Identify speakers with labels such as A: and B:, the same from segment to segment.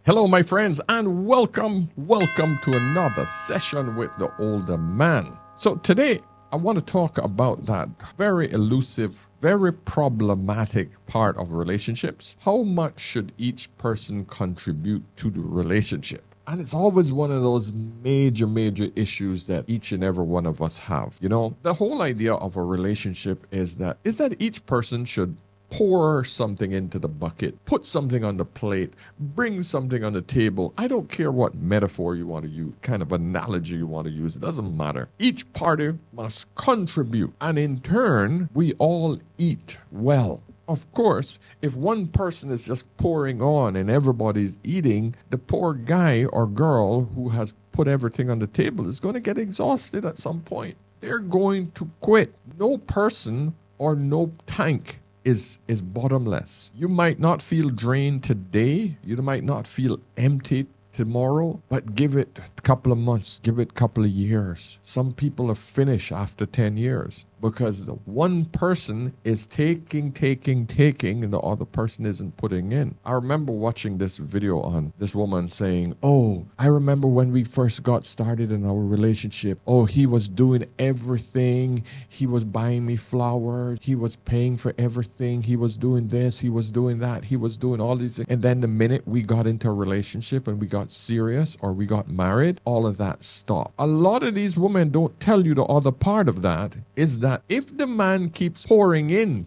A: Hello, my friends, and welcome to another session with the older man. So today, I want to talk about that very elusive, very problematic part of relationships. How much should each person contribute to the relationship? And it's always one of those major issues that each and every one of us have. You know, the whole idea of a relationship is that each person should pour something into the bucket, put something on the plate, bring something on the table. I don't care what metaphor you want to use, kind of analogy you want to use. It doesn't matter. Each party must contribute. And in turn, we all eat well. Of course, if one person is just pouring on and everybody's eating, the poor guy or girl who has put everything on the table is going to get exhausted at some point. They're going to quit. No person or no tank is bottomless. You might not feel drained today. You might not feel empty tomorrow, but give it a couple of months, give it a couple of years. Some people are finished after 10 years because the one person is taking, and the other person isn't putting in. I remember watching this video on this woman saying, "Oh, I remember when we first got started in our relationship. Oh, he was doing everything. He was buying me flowers. He was paying for everything. He was doing this. He was doing that. He was doing all these things." And then the minute we got into a relationship and we got serious or we got married, all of that stopped. A lot of these women don't tell you the other part of that is that if the man keeps pouring in,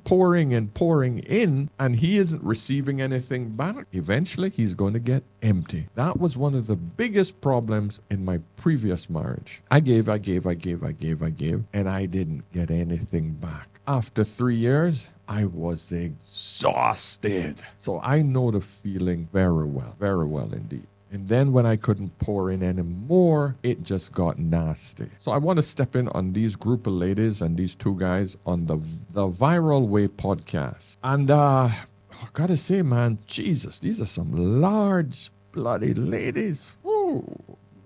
A: and he isn't receiving anything back, eventually he's going to get empty. That was one of the biggest problems in my previous marriage. I gave, and I didn't get anything back. After 3 years, I was exhausted. So I know the feeling very well indeed. And then when I couldn't pour in anymore, it just got nasty. So I want to step in on these group of ladies and these two guys on the Viral Way podcast. And I gotta say, man, Jesus, these are some large bloody ladies. Woo.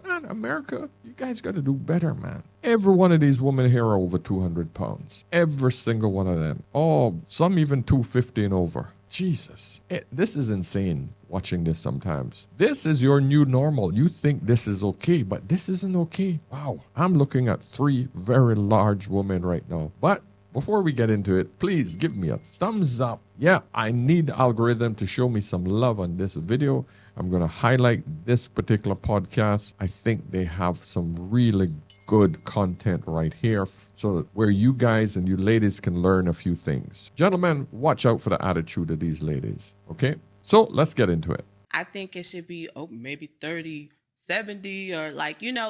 A: Man, America, you guys got to do better, man. Every one of these women here are over 200 pounds. Every single one of them. Oh, some even 250 and over. Jesus. This is insane watching this sometimes. This is your new normal. You think this is okay, but this isn't okay. Wow. I'm looking at 3 very large women right now. But before we get into it, please give me a thumbs up. Yeah, I need the algorithm to show me some love on this video. I'm going to highlight this particular podcast. I think they have some really good content right here so that where you guys and you ladies can learn a few things. Gentlemen, watch out for the attitude of these ladies. Okay? So let's get into it.
B: I think it should be maybe 30, 70 or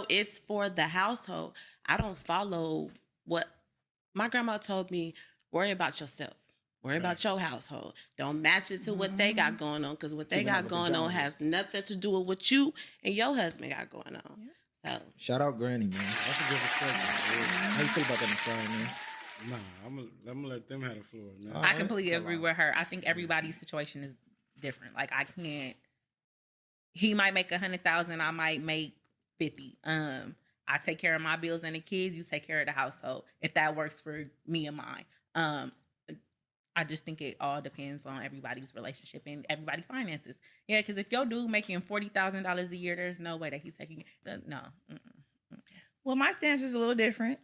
B: it's for the household. I don't follow what my grandma told me. Worry about yourself. Worry about your household. Don't match it to what they got going on because what they got going on has nothing to do with what you and your husband got going on. So
C: shout out Granny, man. That's a good perspective. How you feel about that, Michelle, man?
D: Nah, I'm gonna let them have the floor, man.
E: I completely agree with her. I think everybody's situation is different. Like I can't. He might make 100,000. I might make 50. I take care of my bills and the kids. You take care of the household. If that works for me and mine. I just think it all depends on everybody's relationship and everybody's finances. Yeah, because if your dude making $40,000 a year, there's no way that he's taking it. No.
F: Well, my stance is a little different.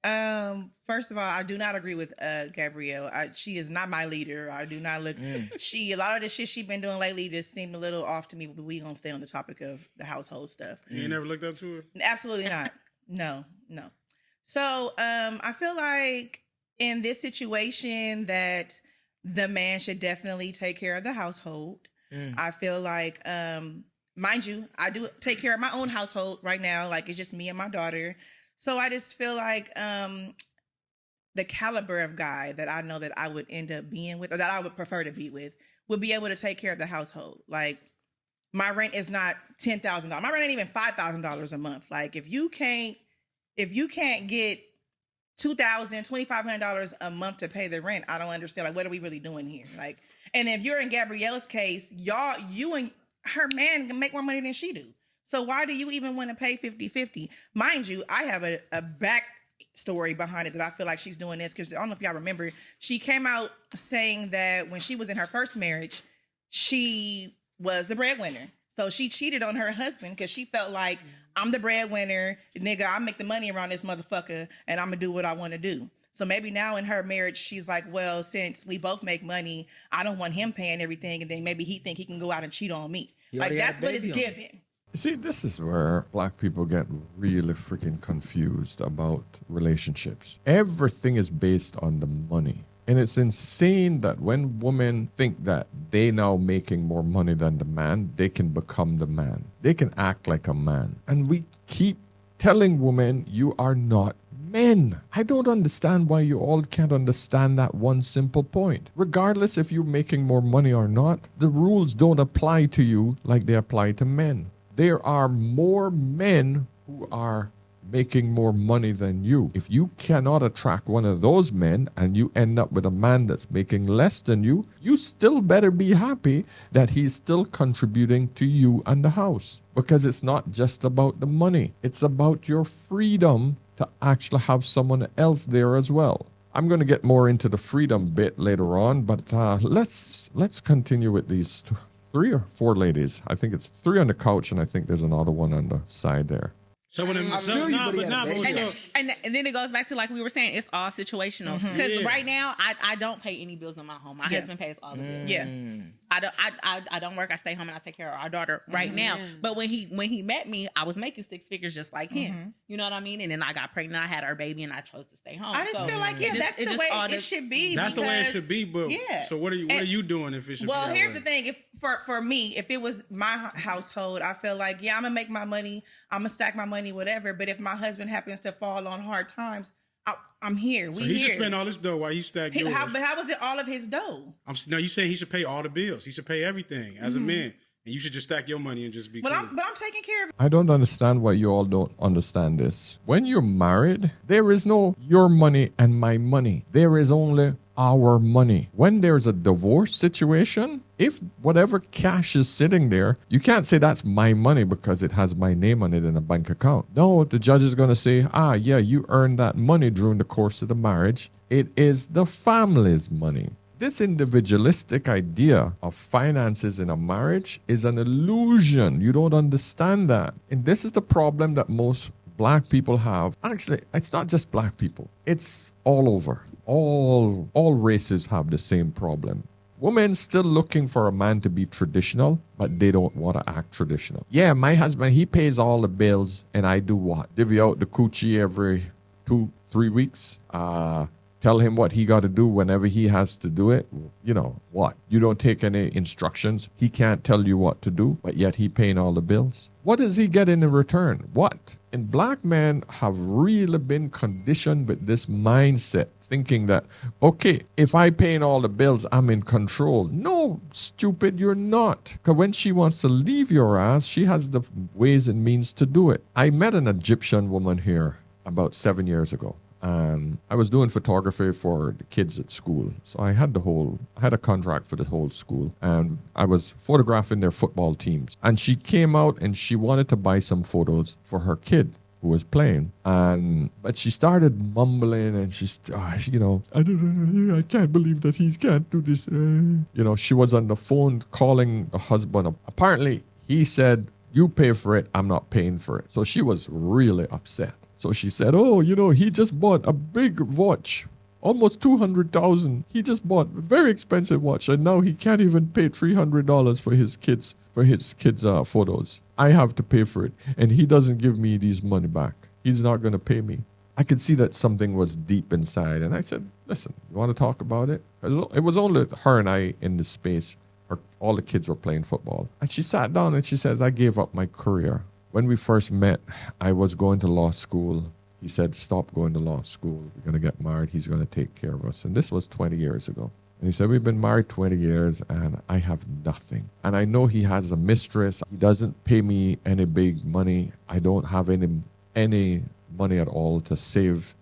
F: First of all, I do not agree with Gabrielle. She is not my leader. I do not look. A lot of the shit she's been doing lately just seemed a little off to me. But we gonna stay on the topic of the household stuff.
D: You ain't never looked up to her?
F: Absolutely not. No. So, I feel like in this situation that the man should definitely take care of the household. I feel like, mind you, I do take care of my own household right now. Like it's just me and my daughter. So I just feel like the caliber of guy that I know that I would end up being with or that I would prefer to be with would be able to take care of the household. Like my rent is not $10,000. My rent ain't even $5,000 a month. Like if you can't get $2,000, $2,500 a month to pay the rent, I don't understand. Like, what are we really doing here? Like, and if you're in Gabrielle's case, you and her man can make more money than she do. So why do you even want to pay 50-50? Mind you, I have a back story behind it that I feel like she's doing this because I don't know if y'all remember, she came out saying that when she was in her first marriage, she was the breadwinner. So she cheated on her husband because she felt like, I'm the breadwinner, nigga. I make the money around this motherfucker, and I'm gonna do what I want to do. So maybe now in her marriage, she's like, well, since we both make money, I don't want him paying everything, and then maybe he think he can go out and cheat on me.
C: He
F: Like
C: already had
F: that's
C: a
F: what it's
C: baby on him.
F: given.
A: See, this is where black people get really freaking confused about relationships. Everything is based on the money. And it's insane that when women think that they now making more money than the man, they can become the man. They can act like a man. And we keep telling women, you are not men. I don't understand why you all can't understand that one simple point. Regardless if you're making more money or not, the rules don't apply to you like they apply to men. There are more men who are making more money than you. If you cannot attract one of those men and you end up with a man that's making less than you still better be happy that he's still contributing to you and the house. Because it's not just about the money. It's about your freedom to actually have someone else there as well. I'm going to get more into the freedom bit later on, but let's continue with these 3 or 4 ladies. I think it's 3 on the couch, and I think there's another one on the side there.
D: So when
C: I feel you, but he had a baby.
D: so,
E: And then it goes back to like we were saying, it's all situational. Because
D: Yeah.
E: right now, I don't pay any bills in my home. My husband pays all the bills.
F: Yeah.
E: I don't work. I stay home and I take care of our daughter right now. But when he met me, I was making 6 figures just like him. You know what I mean? And then I got pregnant. I had our baby, and I chose to stay home.
F: I just feel like, that's the way it should be.
D: that's the way it should be. But
F: Yeah.
D: so what are you doing if it should
F: Well,
D: be that
F: here's
D: way?
F: the thing. If for me, if it was my household, I feel like, I'm gonna make my money, I'm gonna stack my money, whatever. But if my husband happens to fall on hard times, I'm here.
D: So
F: We
D: he
F: here.
D: should spend all this dough while you stack yours.
F: But how was it all of his dough?
D: No, you saying he should pay all the bills. He should pay everything as a man. And you should just stack your money and just be
F: But
D: cool.
F: I'm taking care of it.
A: I don't understand why you all don't understand this. When you're married, there is no your money and my money. There is only our money. When there's a divorce situation, if whatever cash is sitting there, you can't say that's my money because it has my name on it in a bank account. No, the judge is going to say, yeah, you earned that money during the course of the marriage. It is the family's money. This individualistic idea of finances in a marriage is an illusion. You don't understand that. And this is the problem that most black people have. Actually, it's not just black people. It's all over. All races have the same problem. Women still looking for a man to be traditional, but they don't want to act traditional. Yeah, my husband, he pays all the bills, and I do what? Divvy out the coochie every 2-3 weeks. Tell him what he got to do whenever he has to do it. You know, what? You don't take any instructions. He can't tell you what to do, but yet he paying all the bills. What does he get in return? What? And black men have really been conditioned with this mindset, thinking that, okay, if I paying all the bills, I'm in control. No, stupid, you're not. Because when she wants to leave your ass, she has the ways and means to do it. I met an Egyptian woman here about 7 years ago. I was doing photography for the kids at school. So I had a contract for the whole school. And I was photographing their football teams. And she came out and she wanted to buy some photos for her kid who was playing. But she started mumbling and I can't believe that he can't do this. She was on the phone calling the husband. Apparently, he said, you pay for it, I'm not paying for it. So she was really upset. So she said, he just bought a big watch, almost $200,000. He just bought a very expensive watch, and now he can't even pay $300 for his kids' photos. I have to pay for it, and he doesn't give me these money back. He's not going to pay me. I could see that something was deep inside, and I said, listen, you want to talk about it? It was only her and I in this space. All the kids were playing football. And she sat down and she says, I gave up my career. When we first met, I was going to law school. He said, stop going to law school. We're going to get married. He's going to take care of us. And this was 20 years ago. And he said, we've been married 20 years and I have nothing. And I know he has a mistress. He doesn't pay me any big money. I don't have any money at all to save.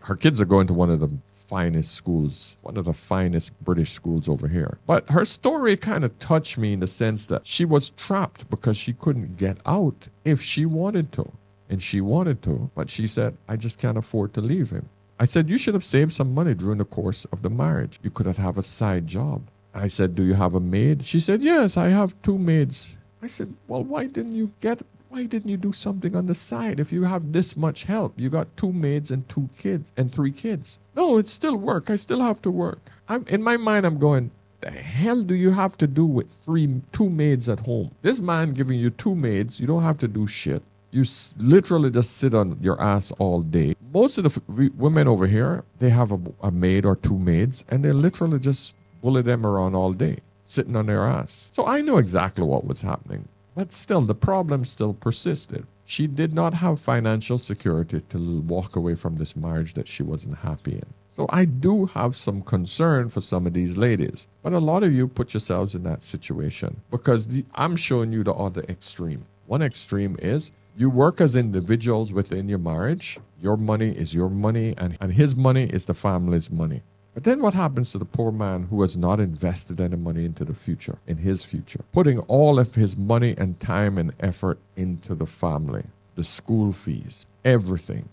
A: Her kids are going to one of the finest schools, one of the finest British schools over here. But her story kind of touched me in the sense that she was trapped because she couldn't get out if she wanted to. And she wanted to, but she said, I just can't afford to leave him. I said, you should have saved some money during the course of the marriage. You could have a side job. I said, do you have a maid? She said, yes, I have 2 maids. I said, well, why didn't you do something on the side? If you have this much help, you got 2 maids and 2 kids and 3 kids. No, it's still work. I still have to work. In my mind, I'm going, the hell do you have to do with 2 maids at home? This man giving you 2 maids, you don't have to do shit. You literally just sit on your ass all day. Most of the women over here, they have a maid or 2 maids, and they literally just bully them around all day, sitting on their ass. So I know exactly what was happening. But still, the problem still persisted. She did not have financial security to walk away from this marriage that she wasn't happy in. So I do have some concern for some of these ladies. But a lot of you put yourselves in that situation because I'm showing you the other extreme. One extreme is you work as individuals within your marriage. Your money is your money, and his money is the family's money. But then what happens to the poor man who has not invested any money into the future, in his future, putting all of his money and time and effort into the family, the school fees, everything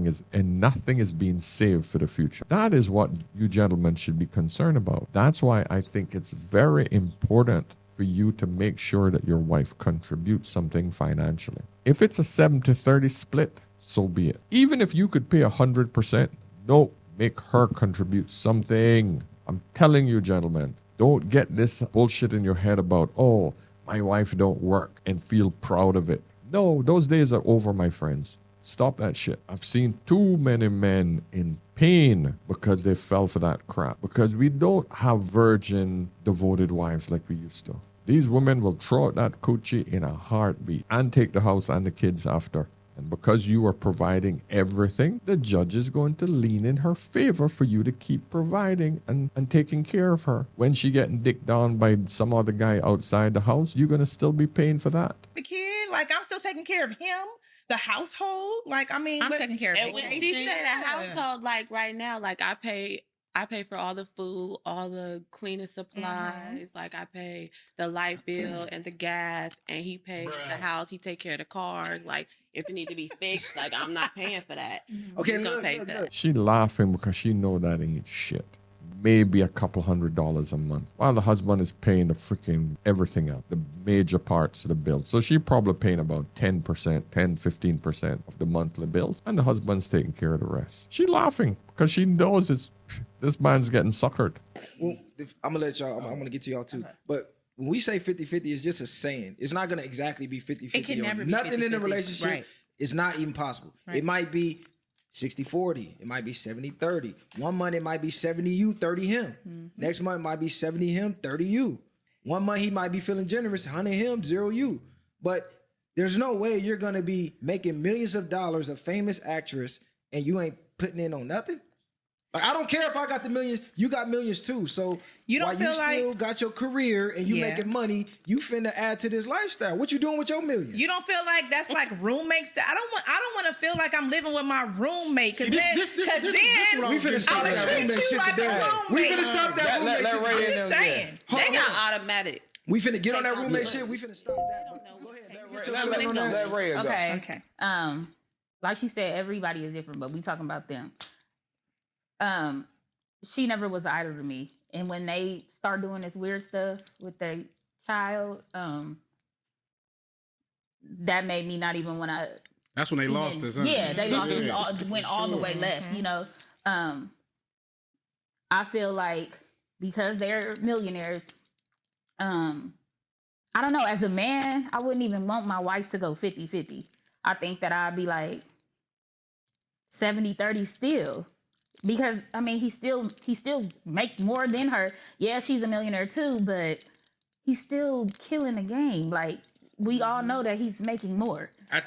A: is, and nothing is being saved for the future. That is what you gentlemen should be concerned about. That's why I think it's very important for you to make sure that your wife contributes something financially. If it's a 70-30 split, so be it. Even if you could pay 100%, no. Make her contribute something. I'm telling you, gentlemen, don't get this bullshit in your head about, oh, my wife don't work and feel proud of it. No, those days are over, my friends. Stop that shit. I've seen too many men in pain because they fell for that crap. Because we don't have virgin, devoted wives like we used to. These women will throw out that coochie in a heartbeat and take the house and the kids after. And because you are providing everything, the judge is going to lean in her favor for you to keep providing and taking care of her. When she getting dicked down by some other guy outside the house, you're going to still be paying for that.
F: The kid, like I'm still taking care of him, the household. Like, I mean,
E: I'm taking care of
B: And when
E: vacation.
B: she said a household, like right now, like I pay for all the food, all the cleaning supplies. Like I pay the light bill and the gas, and he pays the house. He take care of the cars. Like if it need to be fixed, like I'm not paying for that.
G: Okay,
B: He's gonna
G: look,
B: pay
G: look,
B: for
G: look.
B: that.
A: She laughing because she know that ain't shit. Maybe a couple $100 a month, while the husband is paying the freaking everything out, the major parts of the bill. So she probably paying about 15% of the monthly bills, and the husband's taking care of the rest. She laughing because she knows this man's getting suckered.
G: Well, I'm gonna let y'all. I'm gonna get to y'all too. But when we say 50-50, it's just a saying. It's not gonna exactly be 50-50.
E: It can never be
G: Nothing in the
E: 50-50.
G: relationship
E: Right.
G: is not even possible.
E: Right.
G: It might be 60-40. It might be 70-30. One month it might be 70 you, 30 him.
E: Mm-hmm.
G: Next month it might be 70 him, 30 you. One month he might be feeling generous, 100 him, 0 you. But there's no way you're gonna be making millions of dollars, a famous actress, and you ain't putting in on nothing. Like, I don't care if I got the millions, you got millions too. So
F: You don't
G: while
F: feel
G: you still
F: like-
G: got your career and you
F: Yeah.
G: making money, you finna add to this lifestyle. What you doing with your millions?
F: You don't feel like that's like roommates. I don't want to feel like I'm living with my roommate because
D: See,
F: then
D: this is what I
G: we
D: was
G: finna
D: just
G: stop
F: I'm
D: saying.
G: that
F: gonna treat
G: roommate
F: you
G: shit
F: like
G: today.
F: a
G: We
F: roommate.
G: finna stop that
H: Let
G: roommate shit.
H: Ray
F: I'm
H: in
F: just
H: them,
F: saying.
B: They got automatic.
G: We finna get on that
B: Take
G: roommate
B: off.
G: shit. We finna stop that.
B: don't know
G: Go
B: what's
G: ahead.
B: taking
G: Get
B: place.
G: your
H: Let,
G: feeling on that.
H: Ray go.
E: Okay.
F: Okay.
E: Like she said, everybody is different, but we talking about them. She never was an idol to me. And when they start doing this weird stuff with their child, that made me not even want to.
D: That's when they lost us. Huh?
E: Yeah, they lost
D: Yeah.
E: all, went all the way left, you know. I feel like because they're millionaires, I don't know, as a man, I wouldn't even want my wife to go 50-50. I think that I'd be like 70-30 still. Because I mean he still make more than her. Yeah, she's a millionaire too, but he's still killing the game. Like we all know that he's making more.
F: Yep.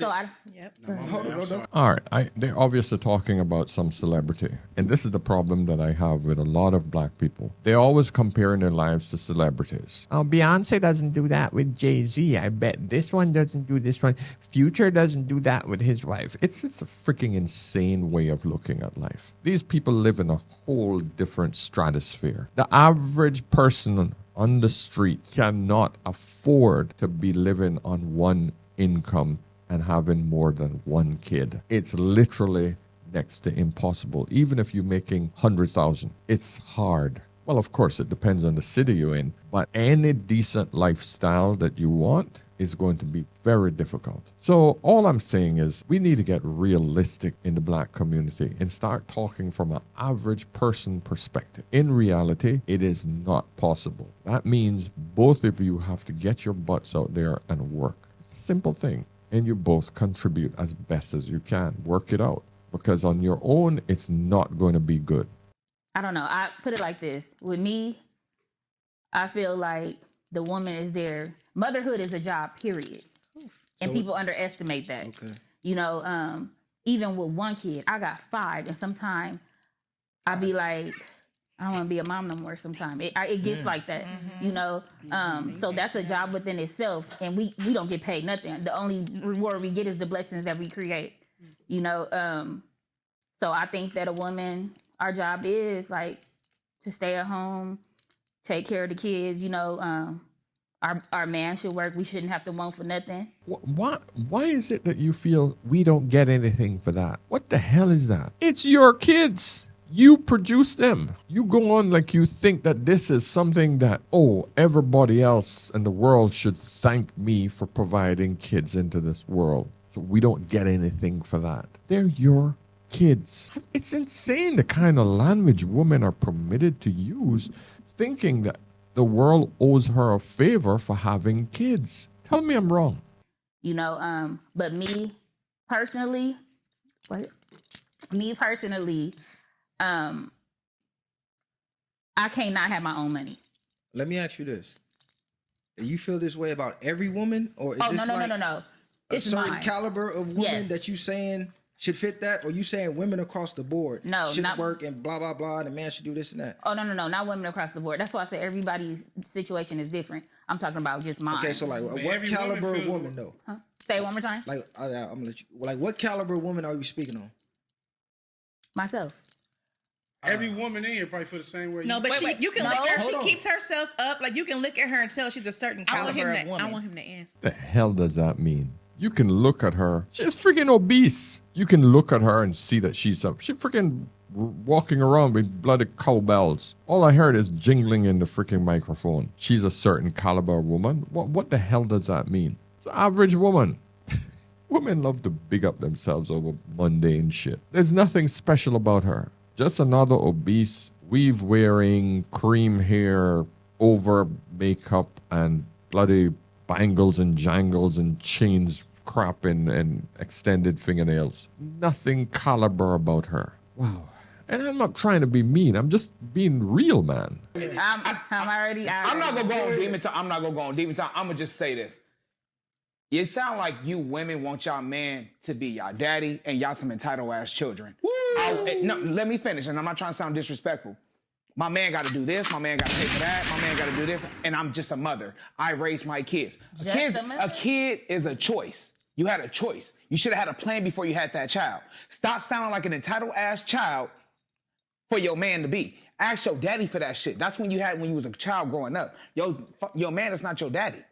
G: Hold on, no.
A: All right, they're obviously talking about some celebrity. And this is the problem that I have with a lot of black people. They always comparing their lives to celebrities. Oh, Beyonce doesn't do that with Jay-Z. I bet this one doesn't do this one. Future doesn't do that with his wife. It's a freaking insane way of looking at life. These people live in a whole different stratosphere. The average person on the street cannot afford to be living on one income and having more than one kid. It's literally next to impossible. Even if you're making 100,000, it's hard. Well, of course, it depends on the city you're in, but any decent lifestyle that you want is going to be very difficult. So, all I'm saying is we need to get realistic in the black community and start talking from an average person perspective. In reality, it is not possible. That means both of you have to get your butts out there and work. It's a simple thing. And you both contribute as best as you can. Work it out. Because on your own, it's not going to be good.
H: I don't know. I put it like this. With me, I feel like the woman is there. Motherhood is a job, period. And
G: So-
H: people underestimate that.
G: Okay.
H: You know, even with one kid, I got 5. And sometimes I be like, I don't want to be a mom no more sometimes. It gets like that, you know? So that's a job within itself. And we don't get paid nothing. The only reward we get is the blessings that we create, you know? So I think that a woman, our job is like to stay at home, take care of the kids, you know? Our man should work. We shouldn't have to want for nothing.
A: Why is it that you feel we don't get anything for that? What the hell is that? It's your kids. You produce them. You go on like you think that this is something that, oh, everybody else in the world should thank me for providing kids into this world. So we don't get anything for that. They're your kids. It's insane the kind of language women are permitted to use, thinking that the world owes her a favor for having kids. Tell me I'm wrong.
H: You know, but me personally, I can't not have my own money.
G: Let me ask you this. Do you feel this way about every woman? Or is
H: Oh,
G: this
H: no.
G: a
H: It's
G: certain
H: mine.
G: caliber of woman
H: Yes.
G: that you saying should fit that? Or you saying women across the board
H: No,
G: should
H: not-
G: work and blah, blah, blah, and the man should do this and that?
H: Oh, no, not women across the board. That's why I said everybody's situation is different. I'm talking about just mine.
G: Okay, so like what
D: every
G: caliber
D: woman
G: of
D: feels-
G: woman though?
H: Huh? Say it one more time.
G: Like I'm gonna let you. Like what caliber of woman are you speaking on?
H: Myself.
D: Every woman in here probably feel the same way.
F: No, but
H: Wait,
F: you can
H: no,
F: look at her.
G: hold
F: She
G: on.
F: keeps herself up. Like you can look at her and tell she's a certain caliber of woman.
E: I want him to answer.
A: The hell does that mean? You can look at her. She's freaking obese. You can look at her and see that she's freaking walking around with bloody cowbells. All I heard is jingling in the freaking microphone. She's a certain caliber woman. What the hell does that mean? It's an average woman. Women love to big up themselves over mundane shit. There's nothing special about her. Just another obese, weave-wearing, cream hair, over makeup, and bloody bangles and jangles and chains crap and extended fingernails. Nothing caliber about her. Wow. And I'm not trying to be mean. I'm just being real, man.
H: I'm already.
I: I'm not gonna go on demon time. I'm not gonna go on demon time. I'm gonna just say this. It sound like you women want y'all man to be y'all daddy and y'all some entitled ass children. No, let me finish, and I'm not trying to sound disrespectful. My man got to do this. My man got to pay for that. My man got to do this, and I'm just a mother. I raise my kids. A kid is a choice. You had a choice. You should have had a plan before you had that child. Stop sounding like an entitled ass child for your man to be. Ask your daddy for that shit. That's when you was a child growing up. Your man is not your daddy.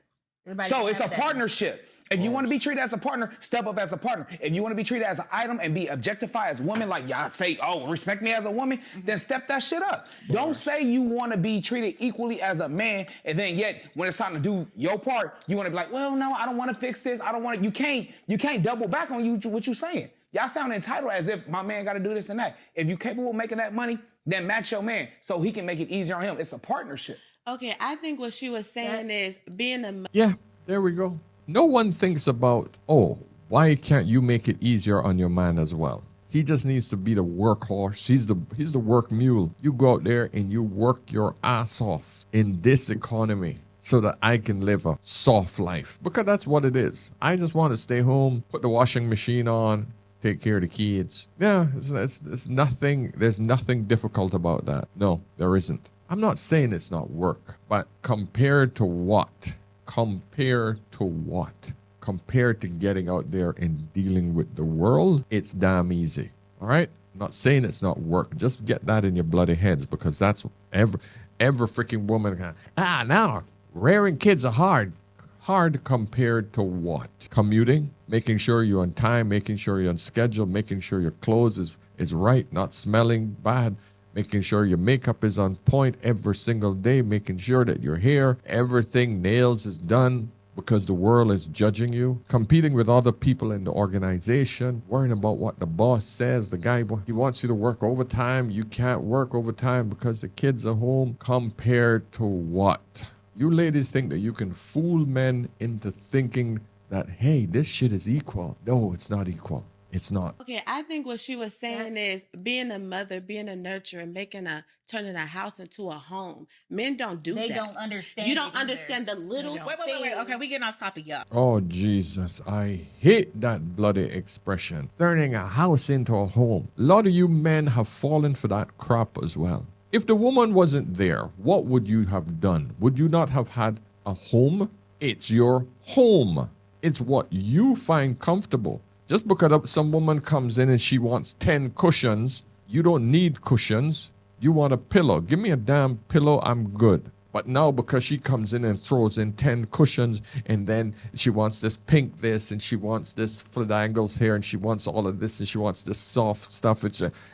I: So it's a partnership. If you want to be treated as a partner, step up as a partner. If you want to be treated as an item and be objectified as a woman, like y'all say, oh, respect me as a woman, then step that shit up. Don't say you want to be treated equally as a man, and then yet when it's time to do your part, you want to be like, well, no, I don't want to fix this. I don't want to. You can't double back on what you saying. Y'all sound entitled as if my man got to do this and that. If you capable of making that money, then match your man so he can make it easier on him. It's a partnership.
B: Okay, I think what she was saying is being a
A: Yeah, there we go. No one thinks about, oh, why can't you make it easier on your man as well? He just needs to be the workhorse. He's the work mule. You go out there and you work your ass off in this economy so that I can live a soft life. Because that's what it is. I just want to stay home, put the washing machine on, take care of the kids. Yeah, it's nothing. There's nothing difficult about that. No, there isn't. I'm not saying it's not work, but compared to what? Compared to what? Compared to getting out there and dealing with the world, it's damn easy. All right? I'm not saying it's not work. Just get that in your bloody heads, because that's every freaking woman. Now rearing kids are hard. Hard compared to what? Commuting, making sure you're on time, making sure you're on schedule, making sure your clothes is right, not smelling bad. making sure your makeup is on point every single day, making sure that your hair, everything, nails is done because the world is judging you, competing with other people in the organization, worrying about what the boss says. The guy, he wants you to work overtime. You can't work overtime because the kids are home. Compared to what? You ladies think that you can fool men into thinking that, hey, this shit is equal. No, it's not equal. It's not.
B: Okay, I think what she was saying is being a mother, being a nurturer, turning a house into a home. Men don't do that.
H: They don't understand.
B: You don't understand the little
E: Wait. Okay, we getting off topic, y'all.
A: Oh, Jesus, I hate that bloody expression. Turning a house into a home. A lot of you men have fallen for that crap as well. If the woman wasn't there, what would you have done? Would you not have had a home? It's your home. It's what you find comfortable. Just because some woman comes in and she wants 10 cushions, you don't need cushions. You want a pillow. Give me a damn pillow, I'm good. But now because she comes in and throws in 10 cushions and then she wants this pink this and she wants this flangles here and she wants all of this and she wants this soft stuff.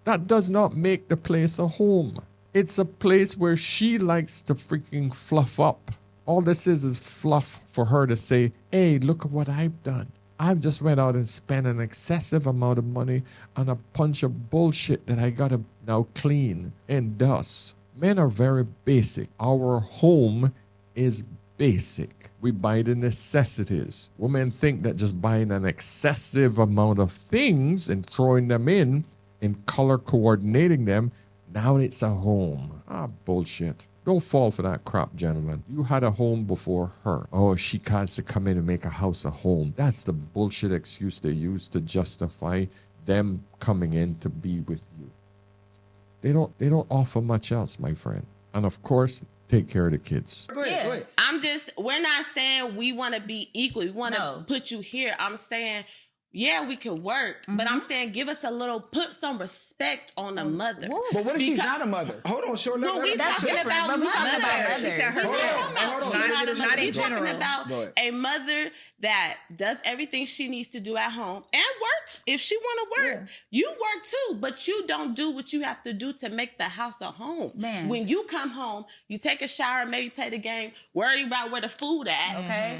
A: That does not make the place a home. It's a place where she likes to freaking fluff up. All this is fluff for her to say, hey, look at what I've done. I've just went out and spent an excessive amount of money on a bunch of bullshit that I gotta now clean and dust. Men are very basic. Our home is basic. We buy the necessities. Women think that just buying an excessive amount of things and throwing them in color coordinating them, now it's a home. Bullshit. Don't fall for that crap, gentlemen. You had a home before her. Oh, she has to come in and make a house a home. That's the bullshit excuse they use to justify them coming in to be with you. They don't offer much else, my friend. And of course, take care of the kids.
G: Go ahead.
B: We're not saying we want to be equal. We want to put you here. I'm saying, yeah, we can work, but I'm saying put some respect on the mother.
I: But what if she's not a mother?
G: Hold on, sure.
B: We're talking about mother.
F: She said her
B: Not in general. We're talking about a mother that does everything she needs to do at home and works if she want to work. Yeah. You work too, but you don't do what you have to do to make the house a home.
H: Man.
B: When you come home, you take a shower, maybe play the game, worry about where the food at.
H: Okay.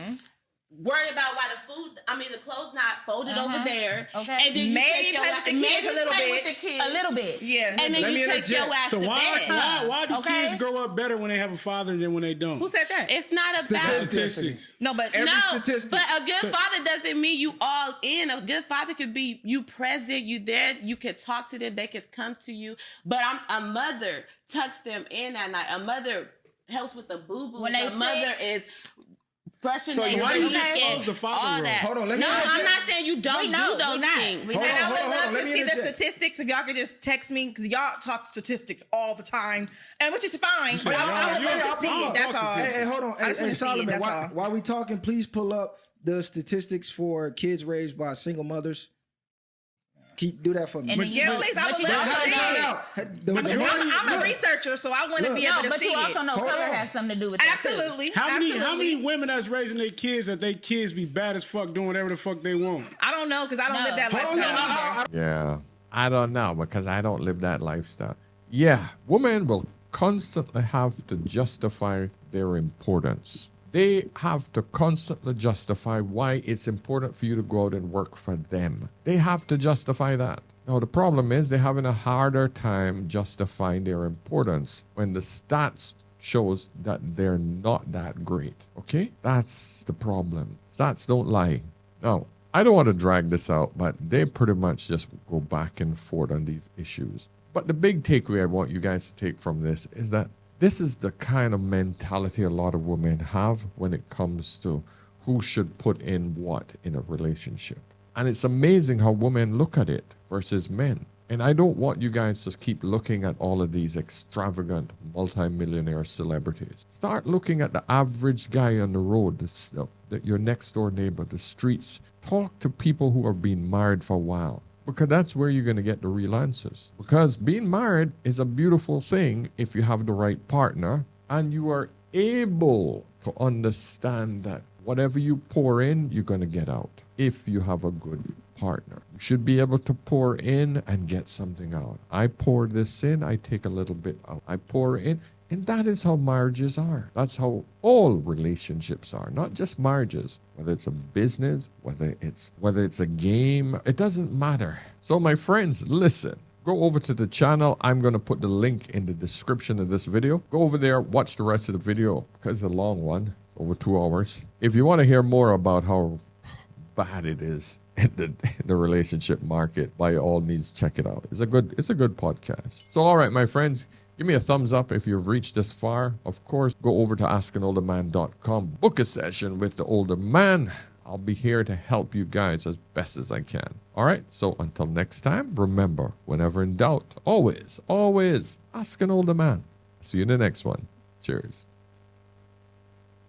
B: Worry about why the clothes not folded over there.
H: Okay.
B: And then you
F: maybe
B: take
F: play with the kids a little bit.
H: A little bit.
F: Yeah.
B: And then you take your ass
D: So
B: to bed.
D: why do kids grow up better when they have a father than when they don't?
F: Who said that?
B: It's not about
D: Statistics.
F: No, but
G: statistic.
B: but a good father doesn't mean you all in. A good father could be you present, you there, you could talk to them, they could come to you. But a mother tucks them in at night. A mother helps with the boo-boo. A mother is brushing their
D: why do you
B: teeth
D: expose the father
B: all
D: role?
B: that.
G: Hold on, let me
B: No,
G: interject.
B: I'm not saying you don't do those things.
F: And I would love
G: let
F: to
G: me
F: see the
G: interject.
F: statistics if y'all could just text me because y'all talk statistics all the time, and which is fine. But I would love to see it. That's all.
G: Hey, hold on.
F: I just
G: Hey,
F: want to see it.
G: Solomon,
F: That's all.
G: while we talking, please pull up the statistics for kids raised by single mothers. Do that for me.
H: And
F: Yeah, please. I would love to see it. I'm a researcher, so I want to be able to
H: but
F: see
H: you
F: it.
H: also know color has something to do with that
F: Absolutely.
D: How
F: Absolutely.
D: many women that's raising their kids that they kids be bad as fuck doing whatever the fuck they want?
F: I don't know because I don't live that lifestyle.
A: Yeah, I don't know because I don't live that lifestyle. Yeah, women will constantly have to justify their importance. They have to constantly justify why it's important for you to go out and work for them. They have to justify that. Now, the problem is they're having a harder time justifying their importance when the stats shows that they're not that great. Okay? That's the problem. Stats don't lie. Now, I don't want to drag this out, but they pretty much just go back and forth on these issues. But the big takeaway I want you guys to take from this is that this is the kind of mentality a lot of women have when it comes to who should put in what in a relationship. And it's amazing how women look at it versus men. And I don't want you guys to keep looking at all of these extravagant multimillionaire celebrities. Start looking at the average guy on the road, your next door neighbor, the streets. Talk to people who have been married for a while. Because that's where you're going to get the real answers. Because being married is a beautiful thing if you have the right partner and you are able to understand that whatever you pour in, you're going to get out if you have a good partner. You should be able to pour in and get something out. I pour this in, I take a little bit out. I pour in. And that is how marriages are. That's how all relationships are, not just marriages. Whether it's a business, whether it's a game, it doesn't matter. So my friends, listen. Go over to the channel. I'm going to put the link in the description of this video. Go over there, watch the rest of the video because it's a long one, over 2 hours. If you want to hear more about how bad it is in the relationship market, by all means, check it out. It's a good podcast. So, all right, my friends, give me a thumbs up if you've reached this far. Of course, go over to askanolderman.com. Book a session with the older man. I'll be here to help you guys as best as I can. All right, so until next time, remember, whenever in doubt, always ask an older man. See you in the next one. Cheers.